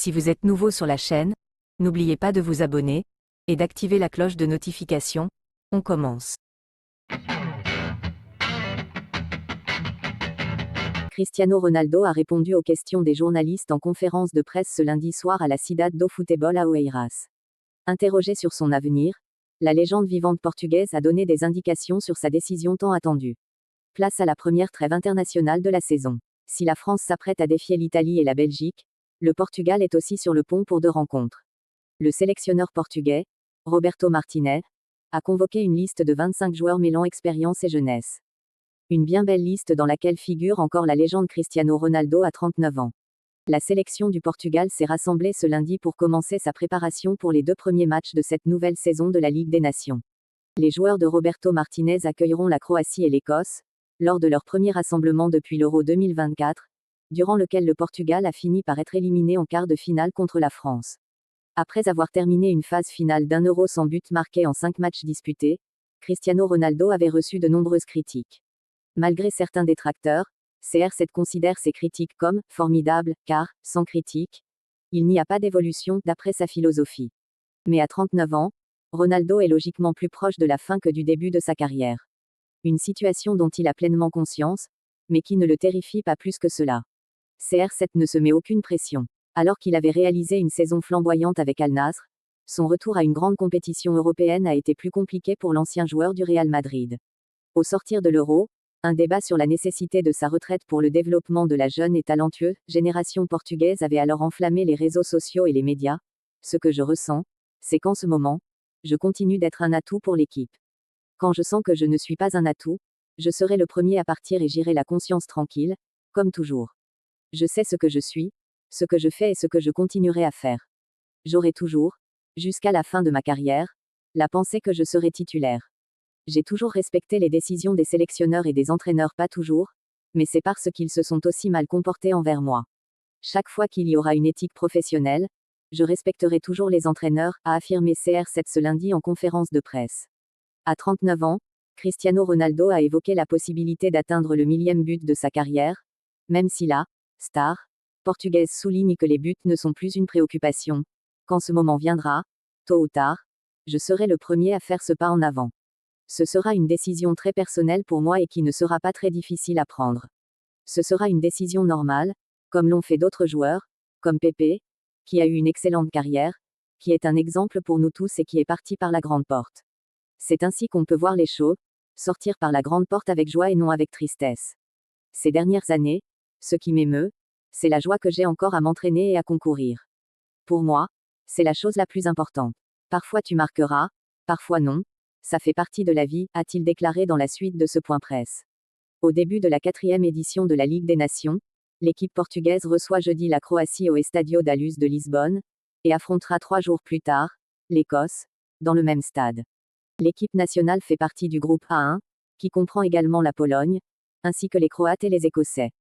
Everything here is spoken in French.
Si vous êtes nouveau sur la chaîne, n'oubliez pas de vous abonner et d'activer la cloche de notification. On commence. Cristiano Ronaldo a répondu aux questions des journalistes en conférence de presse ce lundi soir à la Cidade do Futebol à Oeiras. Interrogé sur son avenir, la légende vivante portugaise a donné des indications sur sa décision tant attendue. Place à la première trêve internationale de la saison. Si la France s'apprête à défier l'Italie et la Belgique, le Portugal est aussi sur le pont pour 2 rencontres. Le sélectionneur portugais, Roberto Martinez, a convoqué une liste de 25 joueurs mêlant expérience et jeunesse. Une bien belle liste dans laquelle figure encore la légende Cristiano Ronaldo à 39 ans. La sélection du Portugal s'est rassemblée ce lundi pour commencer sa préparation pour les 2 premiers matchs de cette nouvelle saison de la Ligue des Nations. Les joueurs de Roberto Martinez accueilleront la Croatie et l'Écosse, lors de leur premier rassemblement depuis l'Euro 2024, durant lequel le Portugal a fini par être éliminé en quart de finale contre la France. Après avoir terminé une phase finale d'un Euro sans but marqué en 5 matchs disputés, Cristiano Ronaldo avait reçu de nombreuses critiques. Malgré certains détracteurs, CR7 considère ces critiques comme « formidables » car, sans critique, il n'y a pas d'évolution, d'après sa philosophie. Mais à 39 ans, Ronaldo est logiquement plus proche de la fin que du début de sa carrière. Une situation dont il a pleinement conscience, mais qui ne le terrifie pas plus que cela. CR7 ne se met aucune pression. Alors qu'il avait réalisé une saison flamboyante avec Al Nassr, son retour à une grande compétition européenne a été plus compliqué pour l'ancien joueur du Real Madrid. Au sortir de l'Euro, un débat sur la nécessité de sa retraite pour le développement de la jeune et talentueuse génération portugaise avait alors enflammé les réseaux sociaux et les médias. Ce que je ressens, c'est qu'en ce moment, je continue d'être un atout pour l'équipe. Quand je sens que je ne suis pas un atout, je serai le premier à partir et j'irai la conscience tranquille, comme toujours. Je sais ce que je suis, ce que je fais et ce que je continuerai à faire. J'aurai toujours, jusqu'à la fin de ma carrière, la pensée que je serai titulaire. J'ai toujours respecté les décisions des sélectionneurs et des entraîneurs, pas toujours, mais c'est parce qu'ils se sont aussi mal comportés envers moi. Chaque fois qu'il y aura une éthique professionnelle, je respecterai toujours les entraîneurs, a affirmé CR7 ce lundi en conférence de presse. À 39 ans, Cristiano Ronaldo a évoqué la possibilité d'atteindre le 1000e but de sa carrière, même si la star portugaise souligne que les buts ne sont plus une préoccupation. Quand ce moment viendra, tôt ou tard, je serai le premier à faire ce pas en avant. Ce sera une décision très personnelle pour moi et qui ne sera pas très difficile à prendre. Ce sera une décision normale, comme l'ont fait d'autres joueurs, comme Pepe, qui a eu une excellente carrière, qui est un exemple pour nous tous et qui est parti par la grande porte. C'est ainsi qu'on peut voir les choses, sortir par la grande porte avec joie et non avec tristesse. Ces dernières années, ce qui m'émeut, c'est la joie que j'ai encore à m'entraîner et à concourir. Pour moi, c'est la chose la plus importante. Parfois tu marqueras, parfois non, ça fait partie de la vie, a-t-il déclaré dans la suite de ce point presse. Au début de la 4e édition de la Ligue des Nations, l'équipe portugaise reçoit jeudi la Croatie au Estádio da Luz de Lisbonne, et affrontera 3 jours plus tard, l'Écosse, dans le même stade. L'équipe nationale fait partie du groupe A1, qui comprend également la Pologne, ainsi que les Croates et les Écossais.